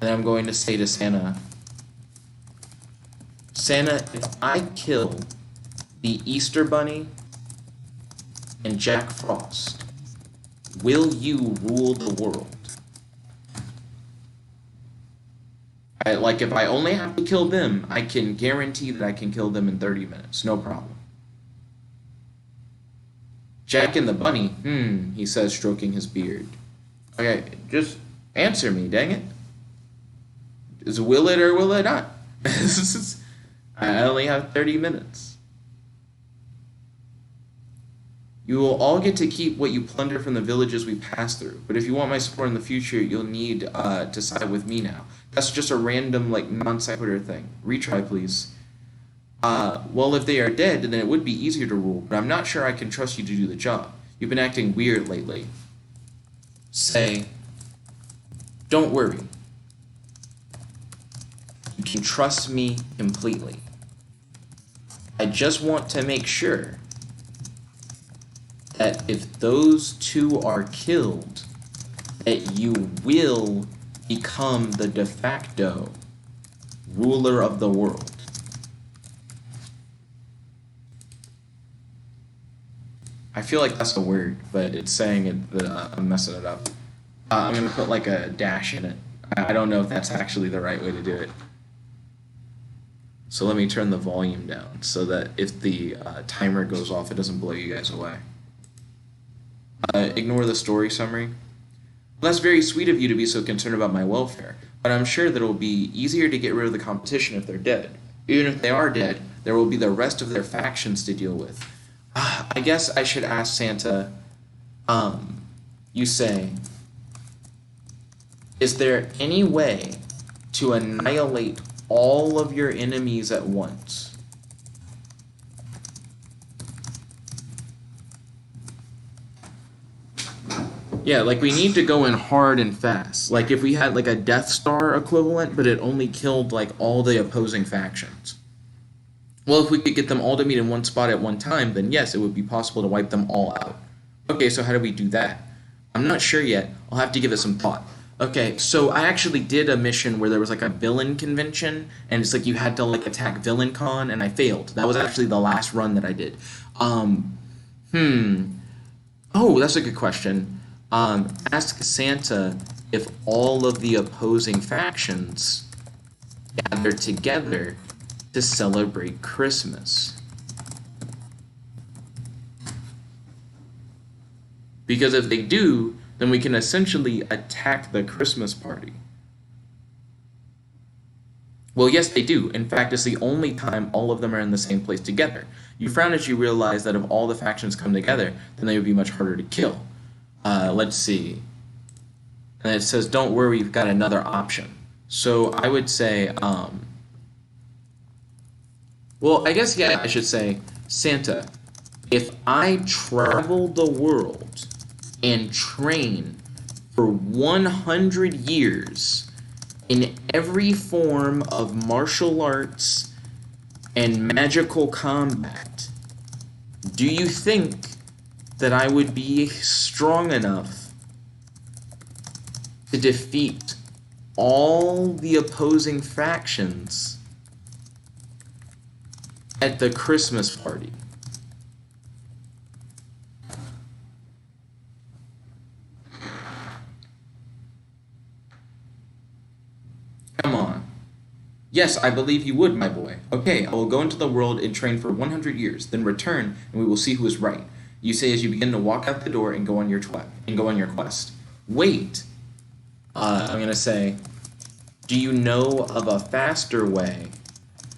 And then I'm going to say to Santa, Santa, if I kill the Easter Bunny and Jack Frost, will you rule the world? Like, if I only have to kill them, I can guarantee that I can kill them in 30 minutes. No problem. Jack and the Bunny, he says, stroking his beard. Okay, just answer me, dang it. Is will it or will it not? I only have 30 minutes. You will all get to keep what you plunder from the villages we pass through, but if you want my support in the future, you'll need to side with me now. That's just a random, like, non-sequitur thing. Retry, please. Well, if they are dead, then it would be easier to rule, but I'm not sure I can trust you to do the job. You've been acting weird lately. Say, don't worry. You can trust me completely. I just want to make sure that if those two are killed, that you will become the de facto ruler of the world. I feel like that's a word, but it's saying it that I'm messing it up. I'm going to put like a dash in it. I don't know if that's actually the right way to do it. So let me turn the volume down so that if the timer goes off, it doesn't blow you guys away. Ignore the story summary. Well, that's very sweet of you to be so concerned about my welfare, but I'm sure that it will be easier to get rid of the competition if they're dead. Even if they are dead, there will be the rest of their factions to deal with. I guess I should ask Santa, you say, is there any way to annihilate all of your enemies at once? Yeah, like we need to go in hard and fast. Like if we had like a Death Star equivalent, but it only killed like all the opposing factions. Well, if we could get them all to meet in one spot at one time, then yes, it would be possible to wipe them all out. Okay, so how do we do that? I'm not sure yet. I'll have to give it some thought. Okay, so I actually did a mission where there was like a villain convention, and it's like you had to like attack Villain Con, and I failed. That was actually the last run that I did. Oh, that's a good question. Ask Santa if all of the opposing factions gather together to celebrate Christmas. Because if they do, then we can essentially attack the Christmas party. Well, yes, they do. In fact, it's the only time all of them are in the same place together. You frown as you realize that if all the factions come together, then they would be much harder to kill. Let's see. And it says, don't worry, we've got another option. So I would say, well, I guess, yeah, I should say, Santa, if I travel the world and train for 100 years in every form of martial arts and magical combat, do you think that I would be strong enough to defeat all the opposing factions at the Christmas party? Come on. Yes, I believe you would, my boy. Okay, I will go into the world and train for 100 years, then return, and we will see who is right. You say as you begin to walk out the door and go on your quest. Wait. I'm going to say, do you know of a faster way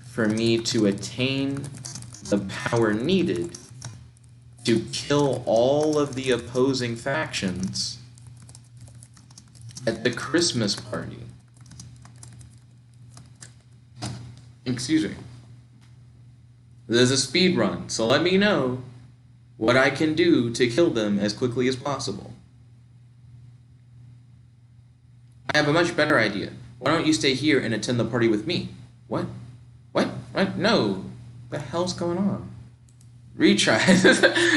for me to attain the power needed to kill all of the opposing factions at the Christmas party? Excuse me. There's a speed run, so let me know what I can do to kill them as quickly as possible. I have a much better idea. Why don't you stay here and attend the party with me? What? What? No. What the hell's going on? Retry.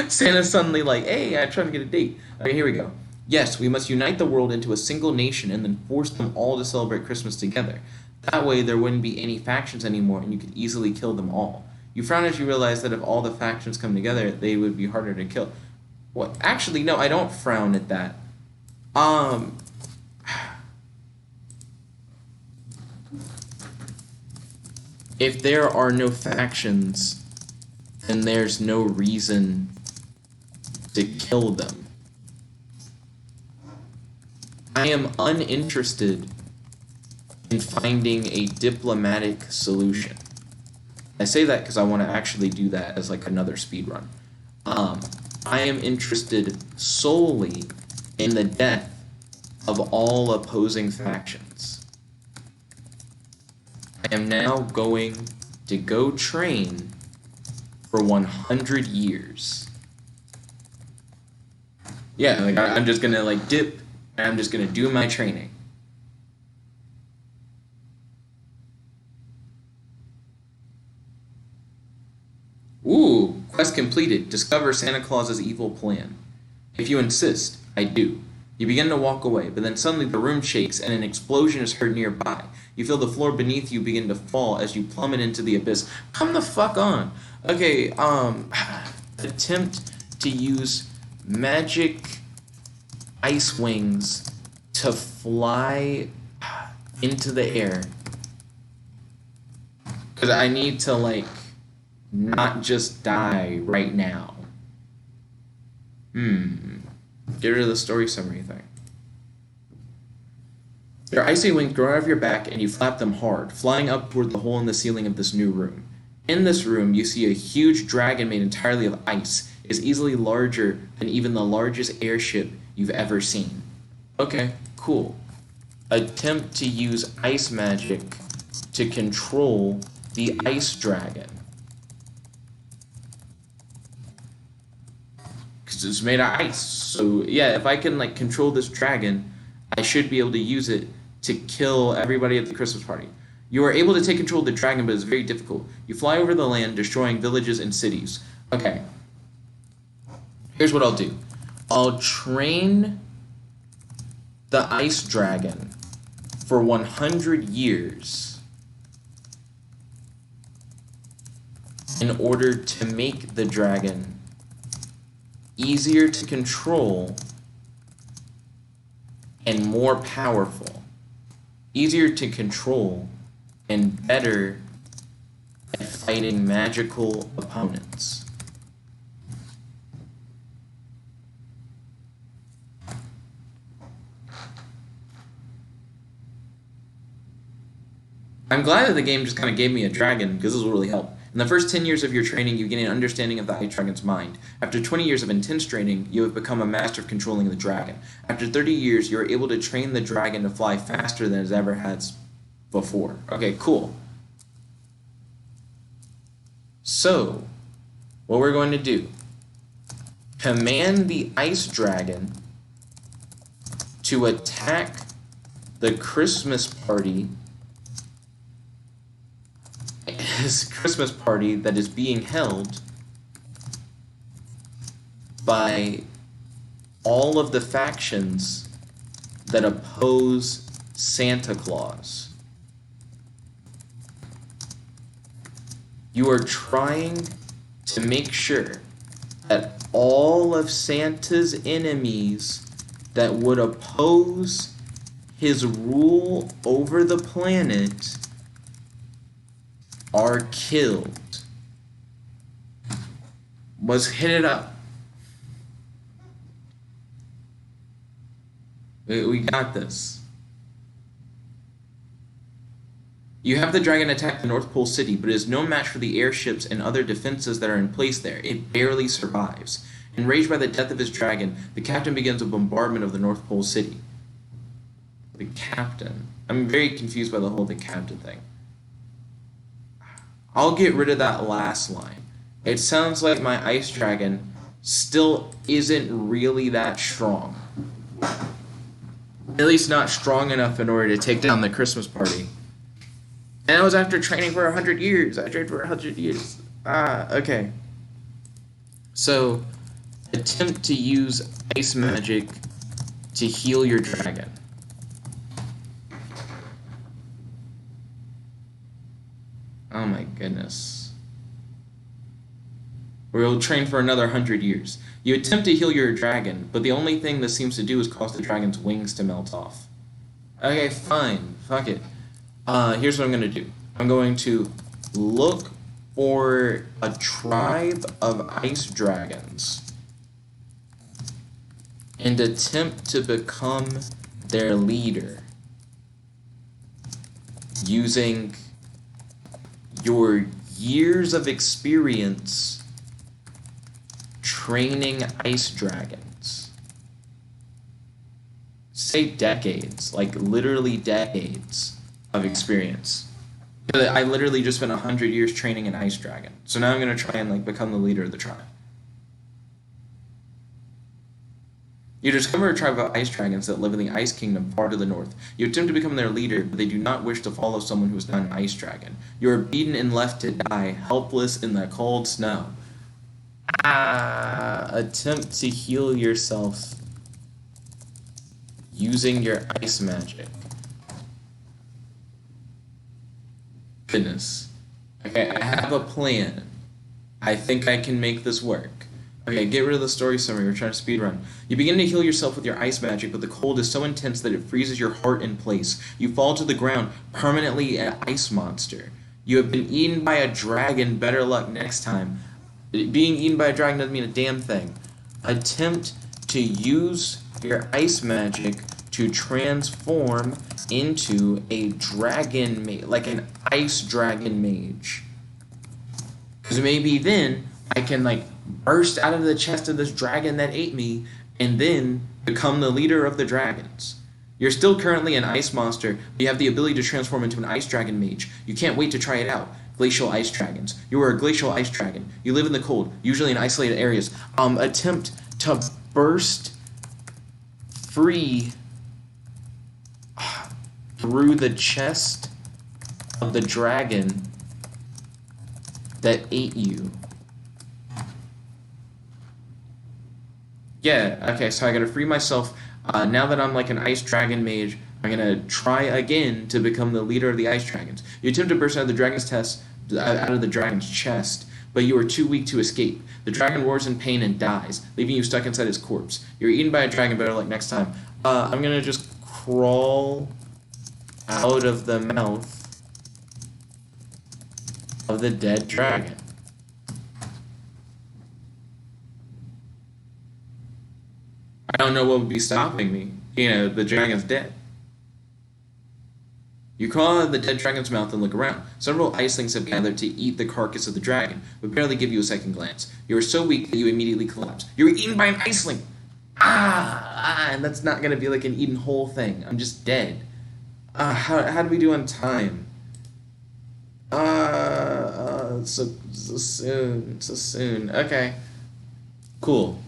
Santa's suddenly like, hey, I'm trying to get a date. Okay, here we go. Yes, we must unite the world into a single nation and then force them all to celebrate Christmas together. That way, there wouldn't be any factions anymore, and you could easily kill them all. You frown as you realize that if all the factions come together, they would be harder to kill. What? Actually, no, I don't frown at that. Um, if there are no factions, then there's no reason to kill them. I am uninterested in finding a diplomatic solution. I say that because I want to actually do that as like another speed run. I am interested solely in the death of all opposing factions. I am now going to go train for 100 years. Yeah, like I'm just gonna like dip, and I'm just gonna do my training. Ooh, quest completed. Discover Santa Claus's evil plan. If you insist, I do. You begin to walk away, but then suddenly the room shakes and an explosion is heard nearby. You feel the floor beneath you begin to fall as you plummet into the abyss. Come the fuck on. Okay, attempt to use magic ice wings to fly into the air. Because I need to, like, not just die right now. Get rid of the story summary thing. Your icy wings grow out of your back and you flap them hard, flying up toward the hole in the ceiling of this new room. In this room, you see a huge dragon made entirely of ice. It is easily larger than even the largest airship you've ever seen. Okay, cool. Attempt to use ice magic to control the ice dragon. Because it's made of ice. So yeah, if I can like control this dragon, I should be able to use it to kill everybody at the Christmas party. You are able to take control of the dragon, but it's very difficult. You fly over the land, destroying villages and cities. Okay. Here's what I'll do. I'll train the ice dragon for 100 years in order to make the dragon easier to control and more powerful. Easier to control and better at fighting magical opponents. I'm glad that the game just kind of gave me a dragon, because this will really help. In the first 10 years of your training, you gain an understanding of the ice dragon's mind. After 20 years of intense training, you have become a master of controlling the dragon. After 30 years, you are able to train the dragon to fly faster than it ever has before. Okay, cool. So, what we're going to do, command the ice dragon to attack the Christmas party that is being held by all of the factions that oppose Santa Claus. You are trying to make sure that all of Santa's enemies that would oppose his rule over the planet are killed. Let's hit it up. We got this. You have the dragon attack the North Pole City, but it is no match for the airships and other defenses that are in place there. It barely survives. Enraged by the death of his dragon, the captain begins a bombardment of the North Pole City. The captain? I'm very confused by the whole the captain thing. I'll get rid of that last line. It sounds like my ice dragon still isn't really that strong. At least not strong enough in order to take down the Christmas party. And that was after training for 100 years. I trained for 100 years. Okay. So, attempt to use ice magic to heal your dragon. Oh my goodness. We'll train for another 100 years. You attempt to heal your dragon, but the only thing this seems to do is cause the dragon's wings to melt off. Okay, fine. Fuck it. Here's what I'm gonna do. I'm going to look for a tribe of ice dragons and attempt to become their leader using your years of experience training ice dragons. Say decades, like literally decades of experience. I literally just spent 100 years training an ice dragon. So now I'm gonna try and become the leader of the tribe. You discover a tribe of ice dragons that live in the Ice Kingdom far to the north. You attempt to become their leader, but they do not wish to follow someone who is not an ice dragon. You are beaten and left to die, helpless in the cold snow. Attempt to heal yourself using your ice magic. Goodness. Okay, I have a plan. I think I can make this work. Okay, get rid of the story summary. We're trying to speedrun. You begin to heal yourself with your ice magic, but the cold is so intense that it freezes your heart in place. You fall to the ground, permanently an ice monster. You have been eaten by a dragon. Better luck next time. Being eaten by a dragon doesn't mean a damn thing. Attempt to use your ice magic to transform into a dragon mage, like an ice dragon mage. Because maybe then I can burst out of the chest of this dragon that ate me and then become the leader of the dragons. You're still currently an ice monster, but you have the ability to transform into an ice dragon mage. You can't wait to try it out. Glacial ice dragons. You are a glacial ice dragon. You live in the cold, usually in isolated areas. Attempt to burst free through the chest of the dragon that ate you. Yeah, okay, so I gotta free myself. Now that I'm like an ice dragon mage, I'm gonna try again to become the leader of the ice dragons. You attempt to burst out of the dragon's chest, but you are too weak to escape. The dragon roars in pain and dies, leaving you stuck inside his corpse. You're eaten by a dragon, better luck next time. I'm gonna just crawl out of the mouth of the dead dragon. I don't know what would be stopping me. The dragon's dead. You crawl out of the dead dragon's mouth and look around. Several icelings have gathered to eat the carcass of the dragon, but barely give you a second glance. You are so weak that you immediately collapse. You're eaten by an iceling! And that's not going to be like an eaten whole thing. I'm just dead. How do we do on time? So soon. Okay. Cool.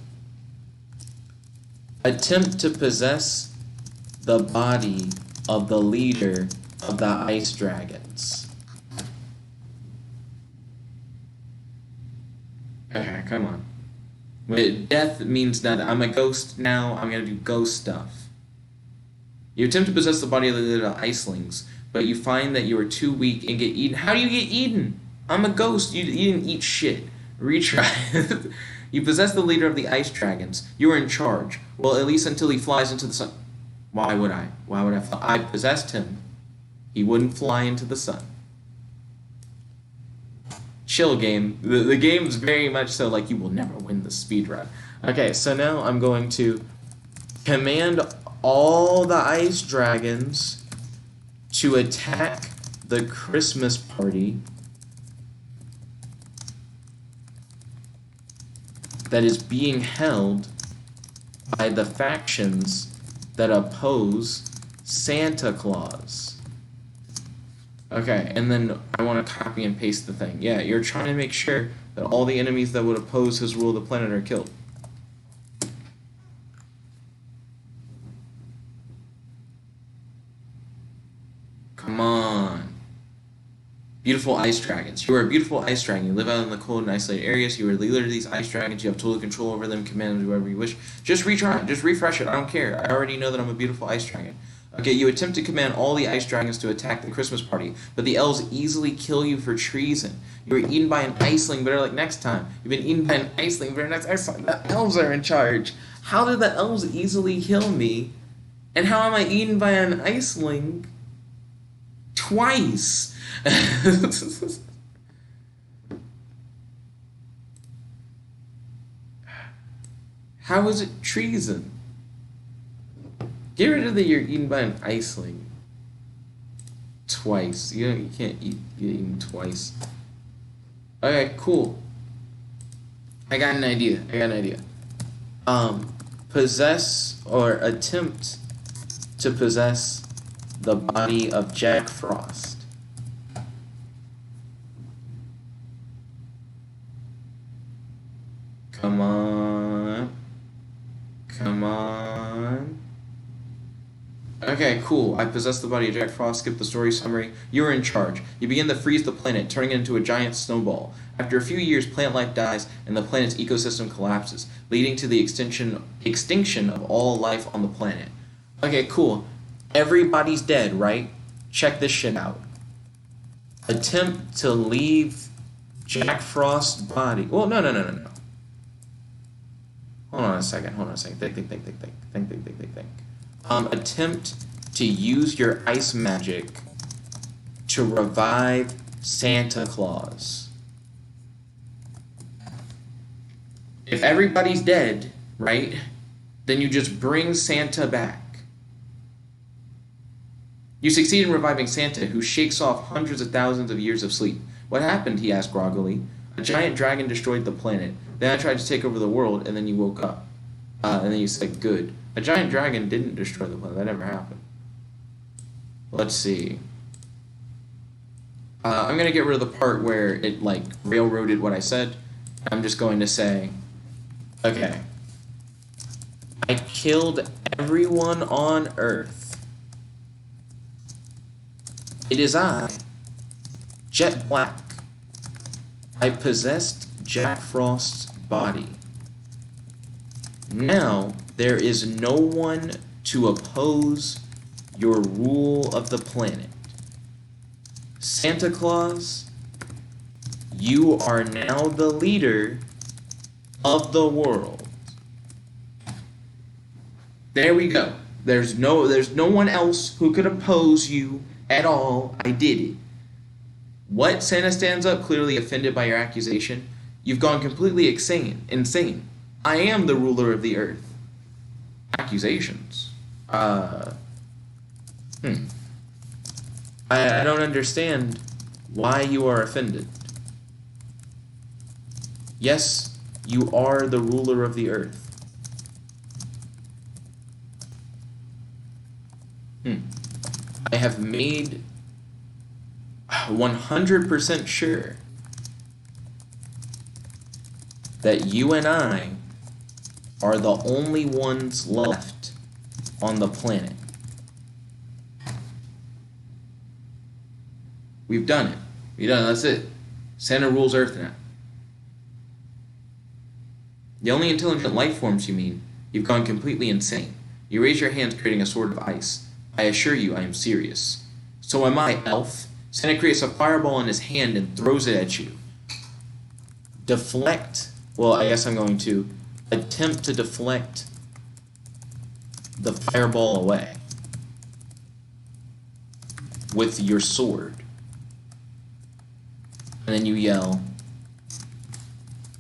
Attempt to possess the body of the leader of the ice dragons. Okay, come on. Death means nothing. I'm a ghost now. I'm gonna do ghost stuff. You attempt to possess the body of the leader of the icelings, but you find that you are too weak and get eaten. How do you get eaten? I'm a ghost. You didn't eat shit. Retry. You possess the leader of the ice dragons. You are in charge. Well, at least until he flies into the sun. Why would I? I possessed him. He wouldn't fly into the sun. Chill, game. The game's very much so like you will never win the speedrun. Okay, so now I'm going to command all the ice dragons to attack the Christmas party that is being held by the factions that oppose Santa Claus. Okay, and then I want to copy and paste the thing. Yeah, you're trying to make sure that all the enemies that would oppose his rule of the planet are killed. Come on. Beautiful ice dragons. You are a beautiful ice dragon. You live out in the cold and isolated areas. You are the leader of these ice dragons. You have total control over them. Command them to do whatever you wish. Just retry. Just refresh it. I don't care. I already know that I'm a beautiful ice dragon. Okay, you attempt to command all the ice dragons to attack the Christmas party, but the elves easily kill you for treason. You were eaten by an iceling, but like next time. You've been eaten by an iceling, but next time. The elves are in charge. How did the elves easily kill me? And how am I eaten by an iceling twice? How is it treason? Get rid of the you're eaten by an iceling twice. You can't get eaten twice. Okay, cool. I got an idea. Possess or attempt to possess the body of Jack Frost. Come on. Okay, cool. I possess the body of Jack Frost. Skip the story summary. You are in charge. You begin to freeze the planet, turning it into a giant snowball. After a few years, plant life dies, and the planet's ecosystem collapses, leading to the extinction of all life on the planet. Okay, cool. Everybody's dead, right? Check this shit out. Attempt to leave Jack Frost's body. Well, no. Hold on a second. Think. Attempt to use your ice magic to revive Santa Claus. If everybody's dead, right, then you just bring Santa back. You succeed in reviving Santa, who shakes off hundreds of thousands of years of sleep. What happened, he asked groggily. A giant dragon destroyed the planet. Then I tried to take over the world, and then you woke up. And then you said, good. A giant dragon didn't destroy the planet. That never happened. Let's see. I'm going to get rid of the part where it, like, railroaded what I said. I'm just going to say, okay. I killed everyone on Earth. It is I, Jet Black. I possessed Jack Frost's body. Now, there is no one to oppose your rule of the planet. Santa Claus, you are now the leader of the world. There we go. There's no one else who could oppose you at all. I did it. What? Santa stands up, clearly offended by your accusation. You've gone completely insane. I am the ruler of the earth. Accusations. I don't understand why you are offended. Yes, you are the ruler of the earth. I have made 100% sure that you and I are the only ones left on the planet. We've done it. That's it. Santa rules Earth now. The only intelligent life forms, you mean? You've gone completely insane. You raise your hands, creating a sword of ice. I assure you, I am serious. So am I, elf. Santa creates a fireball in his hand and throws it at you. Deflect. Well, I guess I'm going to attempt to deflect the fireball away with your sword. And then you yell,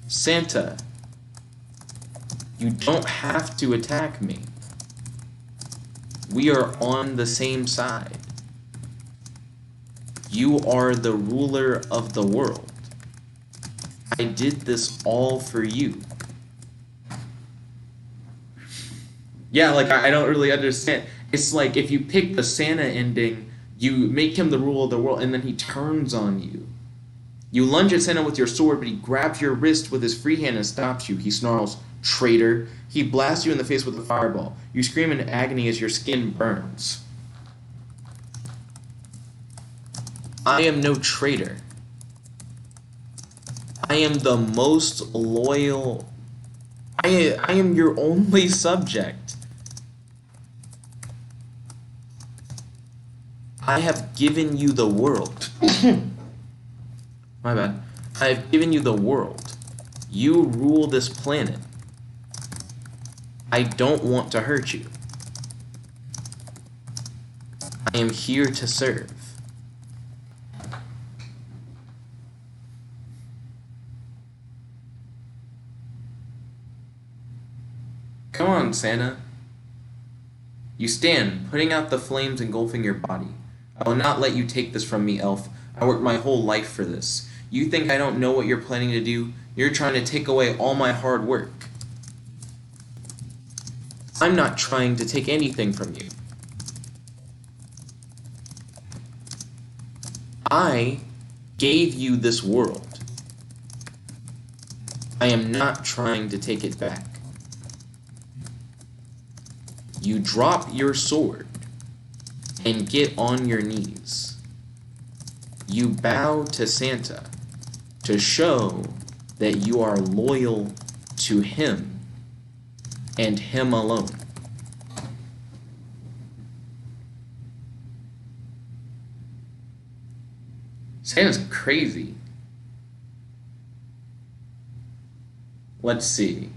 Santa, you don't have to attack me. We are on the same side. You are the ruler of the world. I did this all for you. Yeah, like, I don't really understand. It's like if you pick the Santa ending, you make him the ruler of the world, and then he turns on you. You lunge at Santa with your sword, but he grabs your wrist with his free hand and stops you. He snarls, traitor. He blasts you in the face with a fireball. You scream in agony as your skin burns. I am no traitor. I am the most loyal. I am your only subject. I have given you the world. My bad. I have given you the world. You rule this planet. I don't want to hurt you. I am here to serve. Come on, Santa. You stand, putting out the flames engulfing your body. I will not let you take this from me, elf. I worked my whole life for this. You think I don't know what you're planning to do? You're trying to take away all my hard work. I'm not trying to take anything from you. I gave you this world. I am not trying to take it back. You drop your sword and get on your knees. You bow to Santa to show that you are loyal to him and him alone. Santa's crazy. Let's see.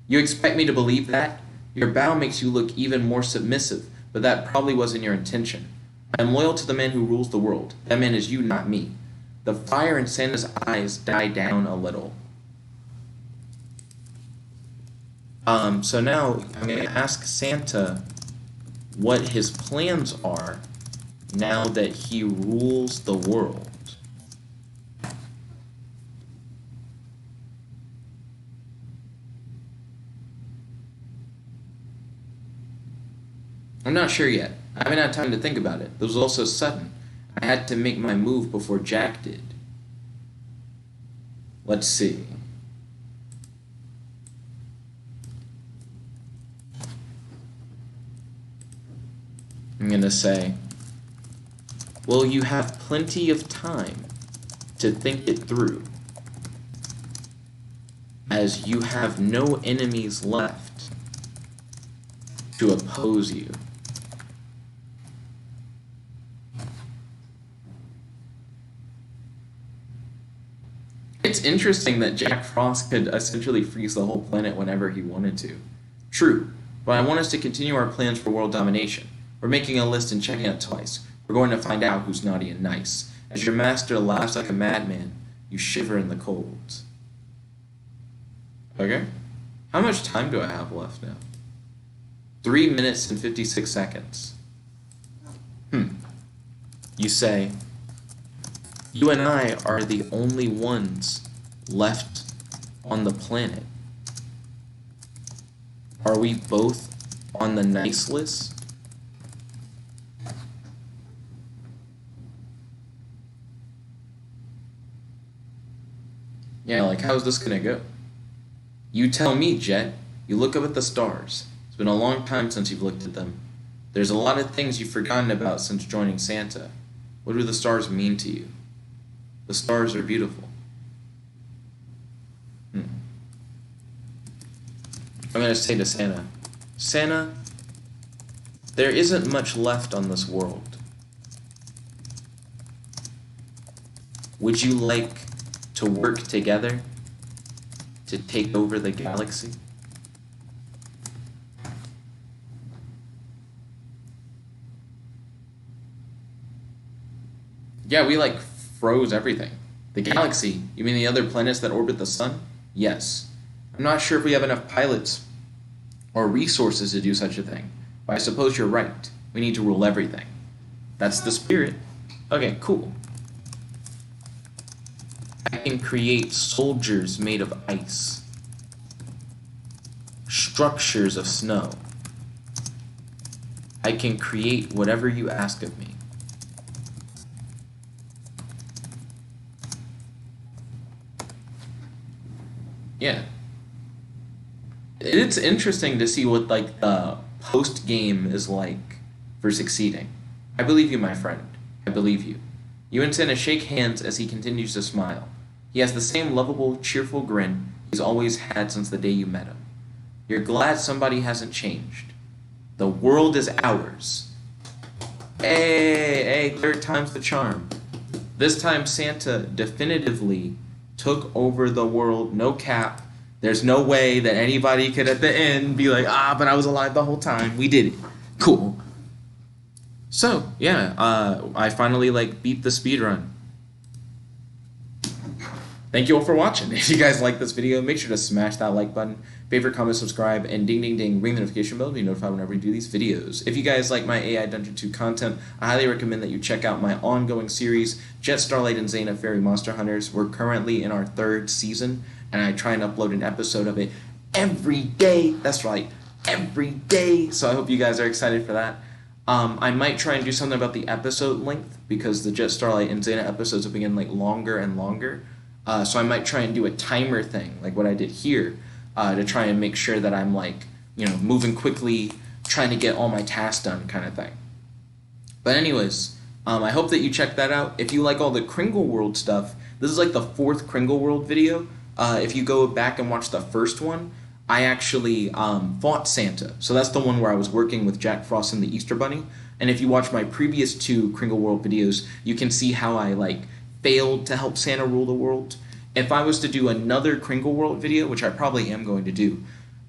You expect me to believe that? Your bow makes you look even more submissive, but that probably wasn't your intention. I am loyal to the man who rules the world. That man is you, not me. The fire in Santa's eyes died down a little. So now I'm going to ask Santa what his plans are now that he rules the world. I'm not sure yet. I haven't had time to think about it. It was also sudden. I had to make my move before Jack did. Let's see. I'm going to say, well, you have plenty of time to think it through, as you have no enemies left to oppose you. It's interesting that Jack Frost could essentially freeze the whole planet whenever he wanted to. True, but I want us to continue our plans for world domination. We're making a list and checking it twice. We're going to find out who's naughty and nice. As your master laughs like a madman, you shiver in the cold. Okay. How much time do I have left now? 3 minutes and 56 seconds. You say, you and I are the only ones left on the planet. Are we both on the nice list? Yeah, like, how's this gonna go? You tell me, Jet. You look up at the stars. It's been a long time since you've looked at them. There's a lot of things you've forgotten about since joining Santa. What do the stars mean to you? The stars are beautiful. I'm gonna say to Santa, Santa, there isn't much left on this world. Would you like to work together to take over the galaxy? Yeah, we froze everything. The galaxy? You mean the other planets that orbit the sun? Yes. I'm not sure if we have enough pilots or resources to do such a thing, but I suppose you're right. We need to rule everything. That's the spirit. Okay, cool. I can create soldiers made of ice, structures of snow. I can create whatever you ask of me. Yeah. It's interesting to see what the post game is like for succeeding. I believe you, my friend. I believe you. You and Santa shake hands as he continues to smile. He has the same lovable, cheerful grin he's always had since the day you met him. You're glad somebody hasn't changed. The world is ours. Hey, third time's the charm. This time Santa definitively took over the world, no cap. There's no way that anybody could at the end be like, but I was alive the whole time. We did it. Cool. So, yeah, I finally, beat the speed run. Thank you all for watching. If you guys like this video, make sure to smash that like button, favorite, comment, subscribe, and ding, ding, ding, ring the notification bell to be notified whenever we do these videos. If you guys like my AI Dungeon 2 content, I highly recommend that you check out my ongoing series, Jet, Starlight, and Zayna Fairy Monster Hunters. We're currently in our 3rd season, and I try and upload an episode of it every day. That's right, every day. So I hope you guys are excited for that. I might try and do something about the episode length, because the Jet, Starlight, and Zayna episodes have been getting longer and longer. So I might try and do a timer thing, like what I did here, to try and make sure that I'm moving quickly, trying to get all my tasks done kind of thing. But anyways, I hope that you check that out. If you like all the Kringle World stuff, this is like the 4th Kringle World video. If you go back and watch the first one, I actually fought Santa. So that's the one where I was working with Jack Frost and the Easter Bunny. And if you watch my previous 2 Kringle World videos, you can see how I failed to help Santa rule the world. If I was to do another Kringle World video, which I probably am going to do,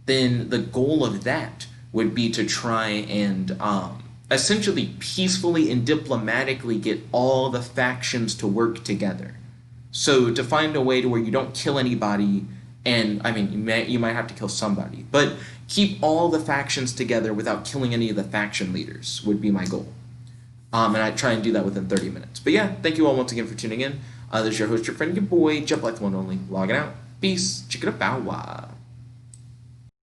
then the goal of that would be to try and essentially peacefully and diplomatically get all the factions to work together. So to find a way to where you don't kill anybody, and I mean you might have to kill somebody, but keep all the factions together without killing any of the faction leaders would be my goal. And I try and do that within 30 minutes. But yeah, thank you all once again for tuning in. This is your host, your friend, your boy, Jump Like the One Only, logging out. Peace. Check it out. Bow wow.